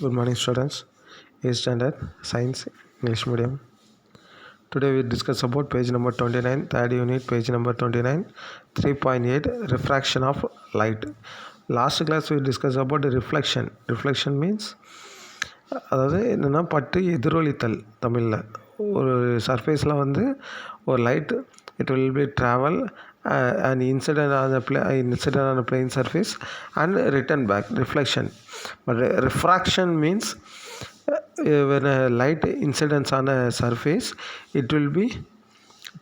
Good morning, students. 8th standard science English medium. Today we discuss about page number 29, third unit, page number 29, 3.8 refraction of light. Last class we discussed about the reflection. Reflection means அதாவது என்னென்னா பட்டு எதிரொலித்தல். தமிழில் ஒரு சர்ஃபேஸில் வந்து ஒரு light it will be travel and incident on a plane surface and return back, reflection. But refraction means when a light incidents on a surface, it will be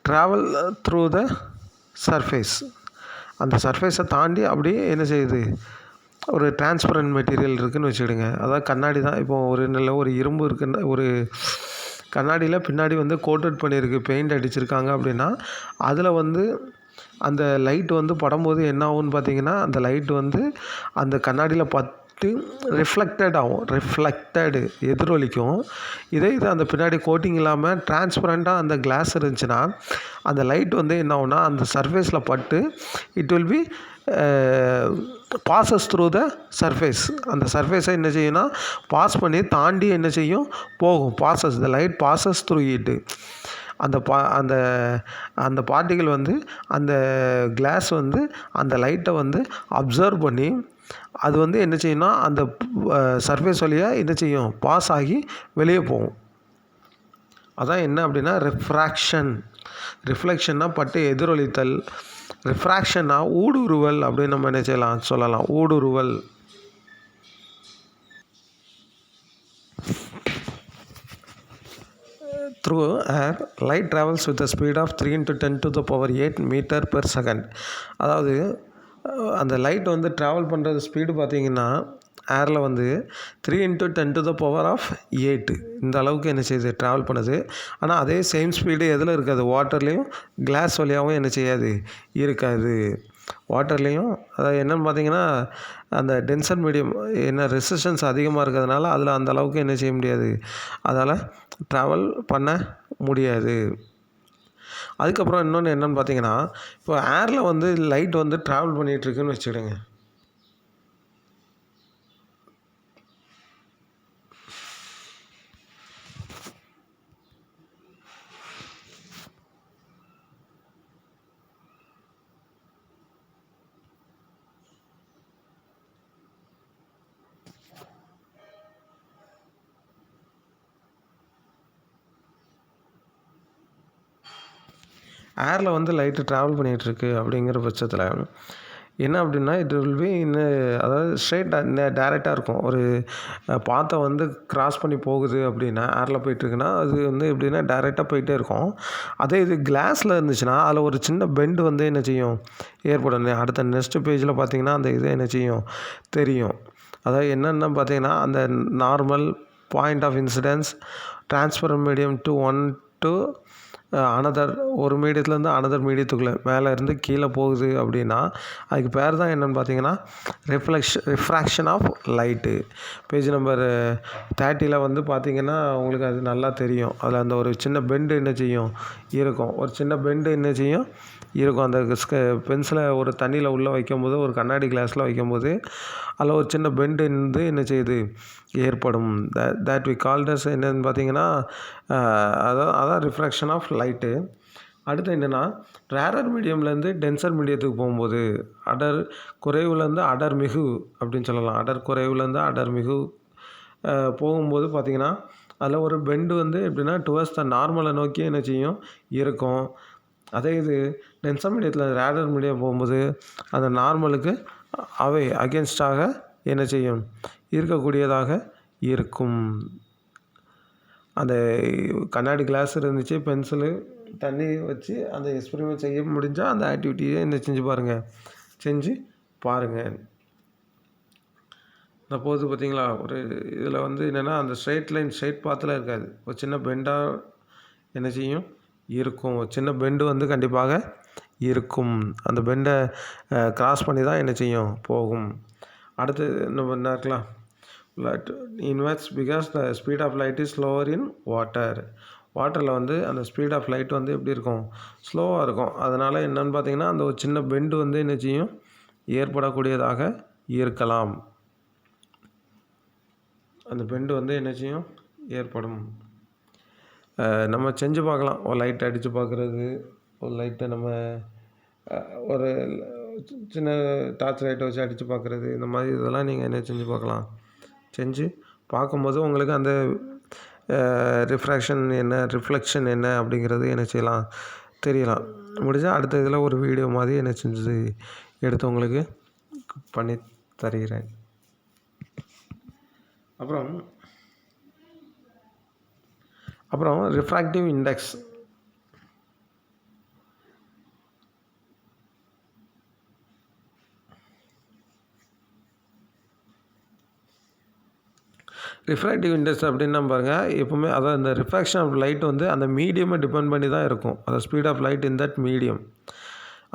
travel through the surface. அந்த சர்ஃபேஸை தாண்டி அப்படியே என்ன செய்யுது, ஒரு transparent material இருக்குதுன்னு வச்சுக்கிடுங்க. அதாவது கண்ணாடி தான். இப்போ ஒரு இரும்பு இருக்குன்னா, ஒரு கண்ணாடியில் பின்னாடி வந்து கோட்டட் பண்ணியிருக்கு, பெயிண்ட் அடிச்சிருக்காங்க அப்படின்னா, அதில் வந்து அந்த லைட் வந்து படும்போது என்ன ஆகும்னு பார்த்தீங்கன்னா, அந்த லைட் வந்து அந்த கண்ணாடியில் பட்டு ரிஃப்ளெக்டட் ஆகும். எதிரொலிக்கும். இது அந்த பின்னாடி கோட்டிங் இல்லாமல் டிரான்ஸ்பரண்ட்டாக அந்த கிளாஸ் இருந்துச்சுன்னா, அந்த லைட் வந்து என்ன ஆகும்னா, அந்த சர்ஃபேஸில் பட்டு it will be bosses through the surface. அந்த சர்ஃபேஸை என்ன செய்யும்னா பாஸ் பண்ணி தாண்டி என்ன செய்யும், போகும். Bosses the light bosses through இட்டு. அந்த பார்ட்டிகள் வந்து அந்த கிளாஸ் வந்து அந்த லைட்டை வந்து அப்சர்வ் பண்ணி அது வந்து என்ன செய்யும்னா அந்த சர்ஃபேஸ் வழியாக என்ன செய்யும், பாஸ் ஆகி வெளியே போகும். அதான் என்ன அப்படின்னா ரெஃப்ராக்ஷன். ரிஃப்ளெக்ஷன்னா பட்டு எதிரொலித்தல். ரிஃப்ராக்ஷன்னா ஊடுருவல் அப்படின்னு நம்ம என்ன செய்யலாம், சொல்லலாம். ஊடுருவல். Through air, light travels with the speed of 3 × 10⁸ meter per second. அதாவது அந்த லைட் வந்து ட்ராவல் பண்ணுறது ஸ்பீடு பார்த்திங்கன்னா ஏரில் வந்து 3 × 10⁸ இந்த அளவுக்கு என்ன செய்யுது, ட்ராவல் பண்ணுது. ஆனால் அதே சேம் ஸ்பீடு எதில் இருக்காது, வாட்டர்லேயும் கிளாஸ் வழியாகவும் என்ன செய்யாது, இருக்காது. வாட்டர்லேயும் அதாவது என்னென்னு பார்த்தீங்கன்னா, அந்த டென்சர் மீடியம் என்ன ரெசிஸ்டன்ஸ் அதிகமாக இருக்கிறதுனால அதில் அந்த அளவுக்கு என்ன செய்ய முடியாது, அதால் ட்ராவல் பண்ண முடியாது. அதுக்கப்புறம் இன்னொன்று என்னென்னு பார்த்தீங்கன்னா, இப்போ ஏரில் வந்து லைட் வந்து ட்ராவல் பண்ணிகிட்ருக்குன்னு வச்சுக்கிடுங்க. ஏரில் வந்து லைட்டு ட்ராவல் பண்ணிகிட்ருக்கு அப்படிங்கிற பட்சத்தில் என்ன அப்படின்னா, இட் வில் பி அதாவது டைரெக்டாக இருக்கும். ஒரு பாத்தை வந்து கிராஸ் பண்ணி போகுது அப்படின்னா, ஏரில் போயிட்டுருக்குன்னா அது வந்து எப்படின்னா டைரெக்டாக போயிட்டே இருக்கும். அதே இது கிளாஸில் இருந்துச்சுன்னா அதில் ஒரு சின்ன பெண்டு வந்து என்ன செய்யும், ஏற்படும். அடுத்த நெக்ஸ்ட் பேஜில் பார்த்திங்கன்னா அந்த இது என்ன செய்யும், தெரியும். அதாவது என்னென்ன பார்த்திங்கன்னா, அந்த normal, point of incidence, transparent medium to one to another, ஒரு மீடியத்துலேருந்து அனதர் மீடியத்துக்குள்ளே மேலே இருந்து கீழே போகுது அப்படின்னா அதுக்கு பேர் தான் என்னென்னு பார்த்தீங்கன்னா refraction of light. Page number 30 வந்து பார்த்திங்கன்னா உங்களுக்கு அது நல்லா தெரியும். அதில் அந்த ஒரு சின்ன பெண்டு என்ன செய்யும், இருக்கும். ஒரு சின்ன பெண்டு என்ன செய்யும், இருக்கும். அந்த பென்சிலை ஒரு தண்ணியில் உள்ளே வைக்கும்போது, ஒரு கண்ணாடி கிளாஸில் வைக்கும்போது அதில் ஒரு சின்ன பெண்டு வந்து என்ன செய்யுது, ஏற்படும். தட் வி கால்டஸ் என்னென்னு பார்த்தீங்கன்னா அதான் ரிஃப்ராக்ஷன் ஆஃப் லைட்டு. அடுத்து என்னென்னா, ரேரர் மீடியம்லேருந்து டென்சர் மீடியத்துக்கு போகும்போது அடர் குறைவுலேருந்து அடர் மிகு அப்படின்னு சொல்லலாம். அடர் குறைவுலேருந்து அடர் மிகு போகும்போது பார்த்திங்கன்னா அதில் ஒரு பெண்டு வந்து எப்படின்னா டுவர்ட்ஸ் த நார்மலை நோக்கி என்ன செய்யும், இருக்கும். அதே இது டென்சர் மீடியத்தில் ரேரர் மீடியம் போகும்போது அந்த நார்மலுக்கு அவை அகென்ஸ்டாக என்ன செய்யும், இருக்கக்கூடியதாக இருக்கும். அந்த கண்ணாடி கிளாஸ் இருந்துச்சு, பென்சிலு, தண்ணி வச்சு அந்த எக்ஸ்பெரிமெண்ட் செய்ய முடிஞ்சால் அந்த ஆக்டிவிட்டியை என்ன செஞ்சு பாருங்கள். இந்த போது பார்த்திங்களா, ஒரு இதில் வந்து என்னென்னா அந்த ஸ்ட்ரெயிட் பாத்தில் இருக்காது, ஒரு சின்ன பெண்டாக என்ன செய்யும், இருக்கும். ஒரு சின்ன பெண்டு வந்து கண்டிப்பாக இருக்கும். அந்த பெண்டை கிராஸ் பண்ணி தான் என்ன செய்யும், போகும். அடுத்து நம்ம என்ன இருக்கலாம், light inverse because the speed of light is slower in water. வாட்டரில் வந்து அந்த ஸ்பீட் ஆஃப் லைட் வந்து எப்படி இருக்கும், ஸ்லோவாக இருக்கும். அதனால் என்னென்னு பார்த்தீங்கன்னா அந்த ஒரு சின்ன பெண்டு வந்து என்ன செய்யும், ஏற்படக்கூடியதாக இருக்கலாம். அந்த பெண்டு வந்து என்ன செய்யும், ஏற்படும். நம்ம செஞ்சு பார்க்கலாம். ஒரு லைட் அடித்து பார்க்குறது, ஒரு லைட்டை நம்ம ஒரு சின்ன டார்ச் லைட்டை வச்சு அடித்து பார்க்குறது, இந்த மாதிரி இதெல்லாம் நீங்கள் என்ன செஞ்சு பார்க்கலாம். செஞ்சு பார்க்கும்போது உங்களுக்கு அந்த ரிஃப்ளெக்ஷன் என்ன அப்படிங்கிறது என்ன செய்யலாம், தெரியலாம். முடிஞ்சால் அடுத்த இதில் ஒரு வீடியோ மாதிரி என்ன செஞ்சு எடுத்து உங்களுக்கு பண்ணி தருகிறேன். அப்புறம் ரிஃப்ராக்டிவ் இண்டெக்ஸ். ரிஃப்ராக்டிவ் இண்டெக்ஸ் அப்படின்னா பாருங்கள், எப்போவுமே அதாவது இந்த ரிஃப்ராக்ஷன் ஆஃப் லைட் வந்து அந்த மீடியமை டிபெண்ட் பண்ணி தான் இருக்கும். அந்த speed of light in that medium.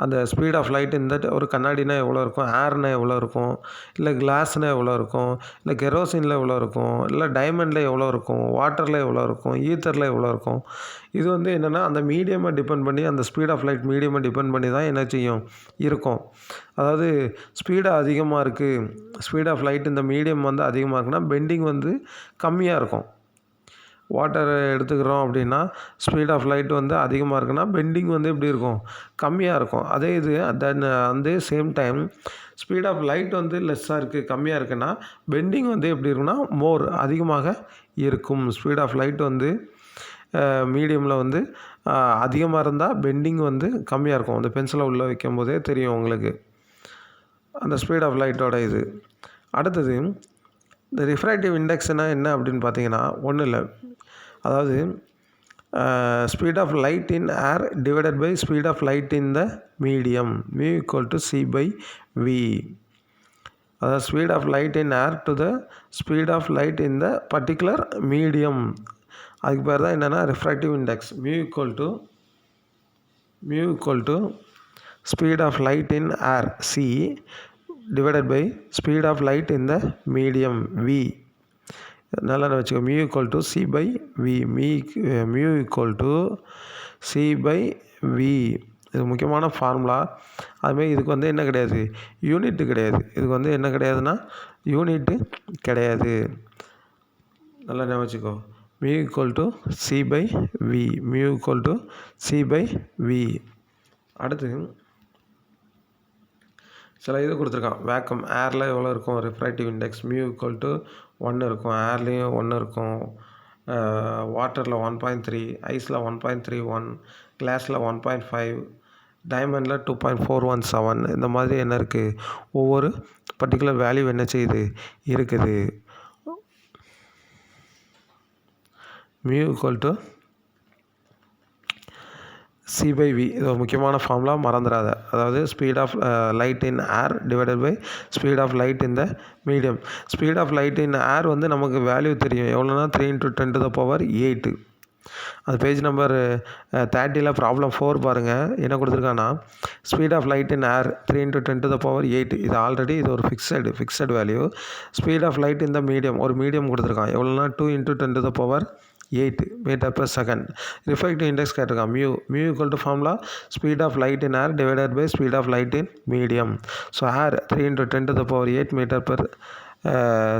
அந்த speed of light in that ஒரு கண்ணாடினா எவ்வளோ இருக்கும், ஏர்னால் எவ்வளோ இருக்கும், இல்லை கிளாஸ்னால் எவ்வளோ இருக்கும், இல்லை கெரோசினில் எவ்வளோ இருக்கும், இல்லை டைமண்டில் எவ்வளோ இருக்கும், வாட்டரில் எவ்வளோ இருக்கும், ஈத்தரில் எவ்வளோ இருக்கும். இது வந்து என்னென்னா அந்த மீடியமை டிபெண்ட் பண்ணி, அந்த ஸ்பீட் ஆஃப் லைட் மீடியமை டிபெண்ட் பண்ணி தான் என்ன செய்யும் இருக்கும். அதாவது ஸ்பீடு அதிகமாக இருக்குது, ஸ்பீட் ஆஃப் லைட் இந்த மீடியம் வந்து அதிகமாக இருக்குன்னா பெண்டிங் வந்து கம்மியாக இருக்கும். வாட்டர் எடுத்துக்கிறோம் அப்படின்னா ஸ்பீட் ஆஃப் லைட் வந்து அதிகமாக இருக்குன்னா பெண்டிங் வந்து எப்படி இருக்கும், கம்மியாக இருக்கும். அதே இது அந்த same time speed of light வந்து லெஸ்ஸாக இருக்குது, கம்மியாக இருக்குன்னா பெண்டிங் வந்து எப்படி இருக்குன்னா மோர் அதிகமாக இருக்கும். ஸ்பீட் ஆஃப் லைட் வந்து மீடியமில் வந்து அதிகமாக இருந்தால் பெண்டிங் வந்து கம்மியாக இருக்கும். அந்த பென்சிலை உள்ளே வைக்கும் போதே தெரியும் உங்களுக்கு அந்த ஸ்பீட் ஆஃப் லைட்டோட இது. அடுத்தது இந்த ரிஃப்ராக்டிவ் இண்டெக்ஸ்னால் என்ன அப்படின்னு பார்த்தீங்கன்னா ஒன்றும் இல்லை, அதாவது speed of light in air divided by speed of light in the medium mu equal to c/v. அதாவது speed of light in air to the speed of light in the particular medium. அதுக்கு பேர் தான் என்னென்னா refractive index. mu equal to speed of light in air c divided by speed of light in the medium v. நல்லா வச்சுக்கோ, mu equal to c/v. mu equal to c/v. இது முக்கியமான formula. அதுமாதிரி இதுக்கு வந்து என்ன கிடையாது, யூனிட்டு கிடையாது. இதுக்கு வந்து என்ன கிடையாதுன்னா யூனிட்டு கிடையாது. நல்லா வச்சுக்கோ, mu equal to c/v. mu equal to c/v. அடுத்து சில இது கொடுத்துருக்கான். வேக்கம் ஏரில் எவ்வளோ இருக்கும் refractive index, mu equal to 1 இருக்கும், ஏர்லேயும் 1 இருக்கும், வாட்டரில் 1.3, ஐஸில் 1.31, கிளாஸில் 1.5, டைமண்டில் 2.417. இந்த மாதிரி என்ன இருக்குது, ஒவ்வொரு பர்டிகுலர் வேல்யூ என்ன செய்யுது இருக்குது. mu equal to c/v. இது ஒரு முக்கியமான ஃபார்முலா, மறந்துடாத. அதாவது speed of light in air divided by speed of light in the medium. Speed of light in air வந்து நமக்கு வேல்யூ தெரியும் எவ்வளோனா 3 × 10⁸. அது பேஜ் நம்பர் 30 ப்ராப்ளம் 4 பாருங்கள். என்ன கொடுத்துருக்காங்கன்னா speed of light in air 3 × 10⁸. இது ஆல்ரெடி இது ஒரு fixed value. Speed of light in the medium, ஒரு மீடியம் கொடுத்துருக்கான் எவ்வளோனா 2 × 10⁸ metre per second. Refractive index கேட்டிருக்கான் mu equal to formula speed of light in air divided by speed of light in medium. So air 3 × 10⁸ metre per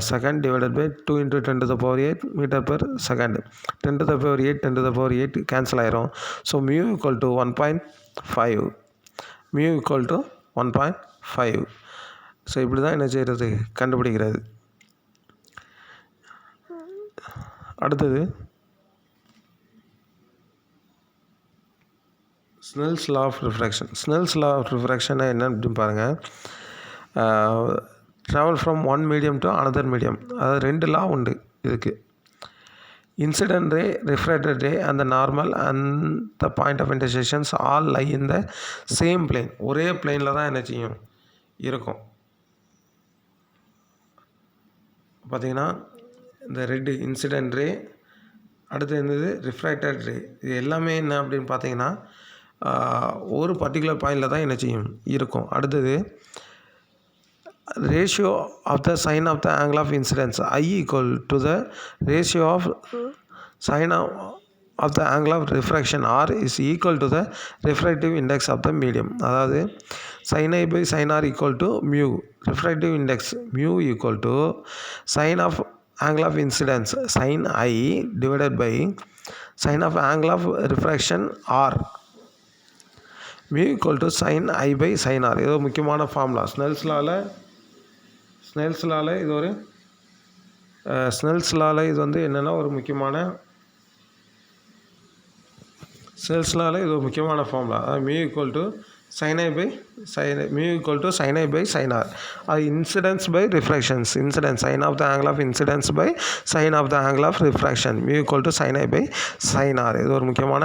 second divided by 2 × 10⁸ metre per second. 10⁸ cancel ஆயிரும். So mu equal to 1.5. mu equal to 1.5. So இப்படி தான் என்ன செய்கிறது, கண்டுபிடிக்கிறது. அடுத்தது Snell's law of refraction. Snell's law of refraction என்ன அப்படின்னு பாருங்கள். Travel from one medium to another medium. அதாவது 2 லா உண்டு இதுக்கு. Incident ray, refracted ray and the normal and the point of intersections all lie in the same plane. ஒரே பிளேனில் தான் என்ன செய்யும் இருக்கும். பார்த்திங்கன்னா இந்த ரெட்டு இன்சிடென்ட் ரே, அடுத்து என்னது ரிஃப்ராக்டட் ரே. இது எல்லாமே என்ன அப்படின்னு பார்த்தீங்கன்னா ஒரு பர்டிகுலர் பாயிண்டில் தான் என்ன செய்யும் இருக்கும். அடுத்தது ratio of the sine of the angle of incidence I equal to the ratio of sine of the angle of refraction R is equal to the refractive index of the medium. அதாவது sin I by sin R equal to mu. refractive index mu equal to sin of angle of incidence sin I divided by sin of angle of refraction R mu equal to sin I by sin R. இது முக்கியமான formula. Snell's லாவில் இது வந்து என்னென்னா ஒரு முக்கியமான formula. அதாவது mu equal to sin I by sin R. அது incidence by refractions. sin of the angle of incidence by sin of the angle of refraction mu equal to sin I by sin R. இது ஒரு முக்கியமான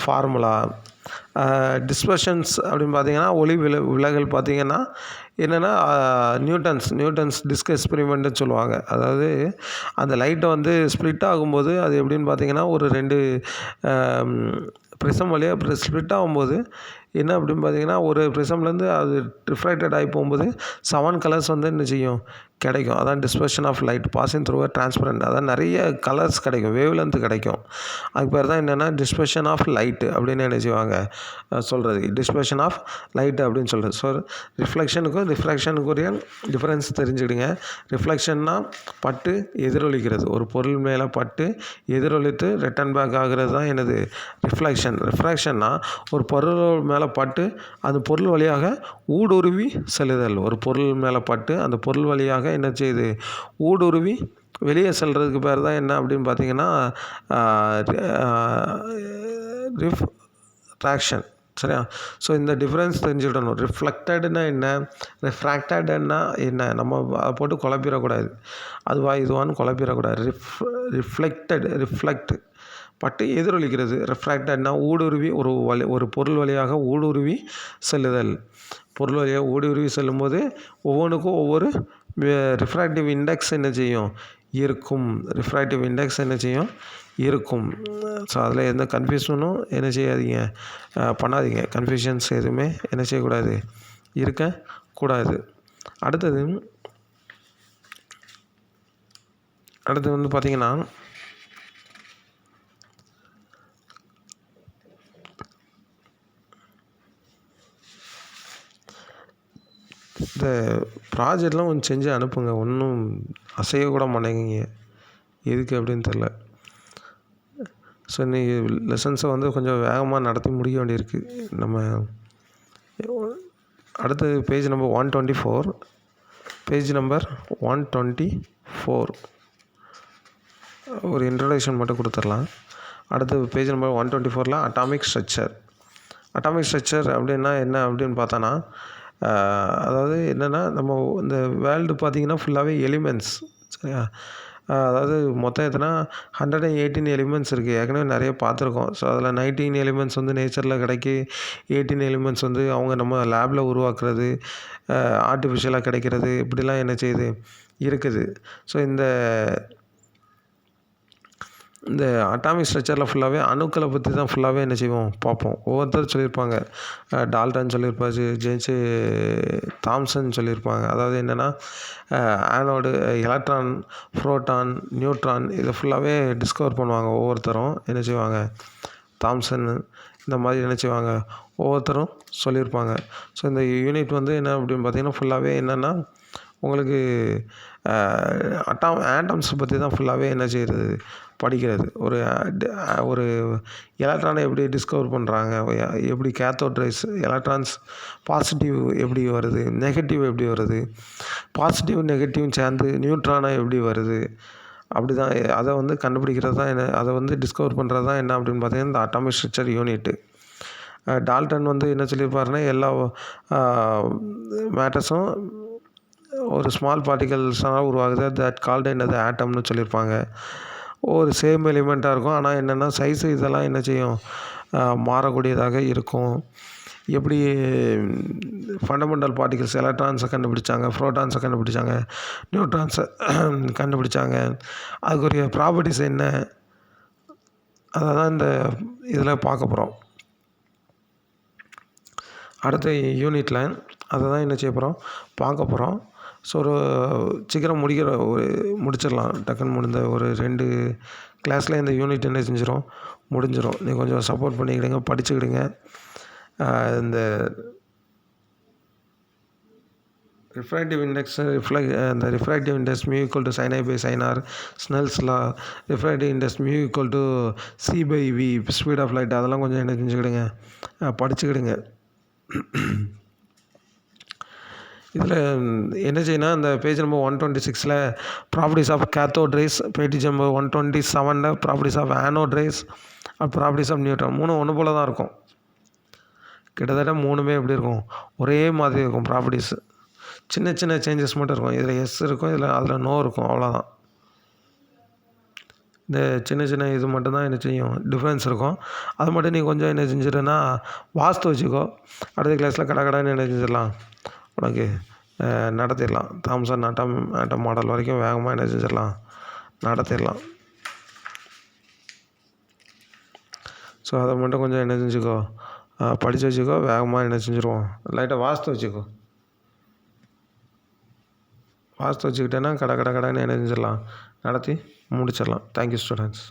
formula. டிஸ்பர்ஷன்ஸ் அப்படின்னு பார்த்தீங்கன்னா ஒளி விலகல் பார்த்தீங்கன்னா என்னென்னா நியூட்டன்ஸ் டிஸ்க் எக்ஸ்பெரிமெண்ட்டுன்னு சொல்லுவாங்க. அதாவது அந்த லைட்டை வந்து ஸ்ப்ளிட் ஆகும்போது அது எப்படின்னு பார்த்தீங்கன்னா ஒரு 2 ப்ரிசம் வழியாக ஸ்ப்ளிட் ஆகும்போது என்ன அப்படின்னு பார்த்தீங்கன்னா ஒரு ப்ரிசம்லேருந்து அது ரிஃப்ராக்டட் ஆகி போகும்போது 7 கலர்ஸ் வந்து என்ன செய்யும் கிடைக்கும். அதான் dispersion of light passing through a transparent. அதான் நிறைய கலர்ஸ் கிடைக்கும், வேவ் லென்த் கிடைக்கும். அதுக்கு பேர் தான் என்னென்னா டிஸ்பர்ஷன் ஆஃப் லைட்டு அப்படின்னு என்ன செய்வாங்க சொல்கிறது. டிஸ்பர்ஷன் ஆஃப் லைட்டு அப்படின்னு சொல்கிறது. So ரிஃப்ளெக்ஷனுக்கும் ரிஃப்ராக்ஷனுக்குரிய difference தெரிஞ்சுக்கிடுங்க. ரிஃப்ளெக்ஷன்னா பட்டு எதிரொலிக்கிறது, ஒரு பொருள் மேலே பட்டு எதிரொலித்து ரிட்டன் பேக் ஆகிறது தான் என்னது ரிஃப்ளெக்ஷன். ரிஃப்ராக்ஷன்னா ஒரு பொருள் மேலே பட்டு அந்த பொருள் வழியாக ஊடுருவி செல்லுதல். ஒரு பொருள் மேலே பட்டு அந்த பொருள் வழியாக என்ன செய்யுது ஊடுருவி வெளியே செல்கிறதுக்கு பேர் தான் என்ன அப்படின்னு பார்த்தீங்கன்னா ரிஃப்ராக்ஷன். சரியா? ஸோ இந்த டிஃப்ரென்ஸ் தெரிஞ்சுக்கிடணும். ரிஃப்ளெக்டட்னா என்ன, ரிஃப்ராக்டட்னா என்ன, நம்ம அதை போட்டு குழப்பிடக்கூடாது. இதுவான்னு குழப்பிடக்கூடாது. ரிஃப்ளெக்ட் பட்டு எதிரொலிக்கிறது. ரிஃப்ராக்டட்னா ஊடுருவி ஒரு பொருள் வழியாக ஊடுருவி செல்லுதல். பொருள் வழியாக ஊடுருவி செல்லும்போது ஒவ்வொன்றுக்கும் ஒவ்வொரு ரிஃப்ராக்டிவ் இண்டெக்ஸ் என்ன செய்யும் இருக்கும். ஸோ அதில் எந்த கன்ஃபியூஷனும் என்ன செய்யாதீங்க, பண்ணாதீங்க. கன்ஃபியூஷன்ஸ் எதுவுமே என்ன செய்யக்கூடாது, இருக்கக்கூடாது. அடுத்தது வந்து பார்த்திங்கன்னா இந்த ப்ராஜெக்ட்லாம் கொஞ்சம் செஞ்சு அனுப்புங்க. ஒன்றும் அசையக்கூட மாட்டேங்கிங்க, எதுக்கு அப்படின்னு தெரில. ஸோ இன்றைக்கி லெசன்ஸை வந்து கொஞ்சம் வேகமாக நடத்தி முடிக்க வேண்டியிருக்கு. நம்ம அடுத்தது பேஜ் நம்பர் 124 ஒரு இன்ட்ரடக்ஷன் மட்டும் கொடுத்துடலாம். அடுத்தது பேஜ் நம்பர் 124 அட்டாமிக் ஸ்ட்ரக்சர் அப்படின்னா என்ன அப்படின்னு பார்த்தோன்னா அதாவது என்னென்னா நம்ம இந்த வேர்ல்டு பார்த்திங்கன்னா ஃபுல்லாகவே எலிமெண்ட்ஸ். சரியா? அதாவது மொத்தம் எத்தனை 118 எலிமெண்ட்ஸ் இருக்குது. ஏற்கனவே நிறைய பார்த்துருக்கோம். ஸோ அதில் 19 எலிமெண்ட்ஸ் வந்து நேச்சரில் கிடைக்கி, 18 எலிமெண்ட்ஸ் வந்து அவங்க நம்ம லேபில் உருவாக்குறது, ஆர்டிஃபிஷியலாக கிடைக்கிறது, இப்படிலாம் என்ன செய்யுது இருக்குது. ஸோ இந்த அட்டாமிக் ஸ்ட்ரக்சரில் ஃபுல்லாகவே அணுக்களை பற்றி தான் ஃபுல்லாகவே என்ன செய்வோம் பார்ப்போம். ஒவ்வொருத்தரும் சொல்லியிருப்பாங்க. டால்டன் சொல்லியிருப்பாரு, ஜேம்ஸ் தாம்சன் சொல்லியிருப்பாங்க. அதாவது என்னென்னா ஆனோடு, எலக்ட்ரான், புரோட்டான், நியூட்ரான் இதை ஃபுல்லாகவே டிஸ்கவர் பண்ணுவாங்க. ஒவ்வொருத்தரும் என்ன செய்வாங்க, தாம்சன் இந்த மாதிரி என்ன செய்வாங்க ஒவ்வொருத்தரும் சொல்லியிருப்பாங்க. ஸோ இந்த யூனிட் வந்து என்ன அப்படின்னு பார்த்திங்கன்னா ஃபுல்லாகவே என்னென்னா உங்களுக்கு ஆட்டம்ஸ் பற்றி தான் ஃபுல்லாகவே என்ன செய்கிறது படிக்கிறது. ஒரு எலக்ட்ரானை எப்படி டிஸ்கவர் பண்ணுறாங்க, எப்படி கேத்தோட் ரேஸ், எலக்ட்ரான்ஸ் பாசிட்டிவ் எப்படி வருது, நெகட்டிவ் எப்படி வருது, பாசிட்டிவ் நெகட்டிவ் சேர்ந்து நியூட்ரானை எப்படி வருது, அப்படி தான் அதை வந்து கண்டுபிடிக்கிறது தான் என்ன, அதை வந்து டிஸ்கவர் பண்ணுறது தான் என்ன அப்படின்னு பார்த்தீங்கன்னா இந்த அட்டாமிக் ஸ்ட்ரக்சர் யூனிட்டு. டால்டன் வந்து என்ன சொல்லியிருப்பாருன்னா எல்லா மேட்டர்ஸும் ஒரு ஸ்மால் பார்ட்டிகல்ஸாக உருவாகுது, தட் கால்டு என்னது ஆட்டம்னு சொல்லியிருப்பாங்க. ஒரு சேம் எலிமெண்ட்டாக இருக்கும், ஆனால் என்னென்னா சைஸு இதெல்லாம் என்ன செய்யும் மாறக்கூடியதாக இருக்கும். எப்படி ஃபண்டமெண்டல் பார்ட்டிகல்ஸ் எலக்ட்ரான்ஸை கண்டுபிடிச்சாங்க, ப்ரோட்டான்ஸை கண்டுபிடிச்சாங்க, நியூட்ரான்ஸை கண்டுபிடிச்சாங்க, அதுக்குரிய ப்ராப்பர்ட்டிஸ் என்ன, அதை தான் இந்த இதில் பார்க்க போகிறோம். அடுத்த யூனிட்டில் அதை தான் என்ன செய்ய போகிறோம் பார்க்க போகிறோம். ஸோ ஒரு சீக்கிரம் முடிச்சிடலாம். டக்குன்னு முடிந்த ஒரு 2 கிளாஸில் இந்த யூனிட் என்ன செஞ்சிடும் முடிஞ்சிடும். நீங்கள் கொஞ்சம் சப்போர்ட் பண்ணிக்கிடுங்க, படிச்சுக்கிடுங்க. இந்த ரிஃப்ராக்டிவ் இண்டெக்ஸ் இந்த refractive index mu equal to sin I by sin R, Snell's law, refractive index mu equal to C/V, speed of light, அதெல்லாம் கொஞ்சம் என்ன செஞ்சுக்கிடுங்க, படிச்சுக்கிடுங்க. இதில் என்ன செய்யணும், இந்த பேஜ் நம்பர் 126ல் properties of cathode rays, page number 127ல் properties of anode rays, properties of neutron, மூணும் ஒன்று போல தான் இருக்கும். கிட்டத்தட்ட மூணுமே எப்படி இருக்கும், ஒரே மாதிரி இருக்கும் ப்ராப்பர்ட்டிஸு. சின்ன சின்ன சேஞ்சஸ் மட்டும் இருக்கும். இதில் எஸ் இருக்கும், அதில் நோ இருக்கும், அவ்வளோதான். இந்த சின்ன சின்ன இது மட்டும்தான் என்ன செய்யும், டிஃப்ரென்ஸ் இருக்கும். அது மட்டும் நீ கொஞ்சம் என்ன செஞ்சிடுன்னா வாஸ்து வச்சுக்கோ. அடுத்த கிளாஸில் கடைன்னு என்ன செஞ்சிடலாம், உனக்கு நடத்திடலாம். தாம்சன் ஆட்டம் மாடல் வரைக்கும் வேகமாக என்ன செஞ்சிடலாம், நடத்திடலாம். ஸோ அதை மட்டும் கொஞ்சம் என்ன செஞ்சுக்கோ, படித்து வச்சுக்கோ. வேகமாக என்ன செஞ்சுருவோம், லைட்டாக வாஸ்து வச்சுக்கோ. வாஸ்து வச்சுக்கிட்டேன்னா கடைன்னு என்ன செஞ்சிடலாம், நடத்தி முடிச்சிடலாம். Thank you students.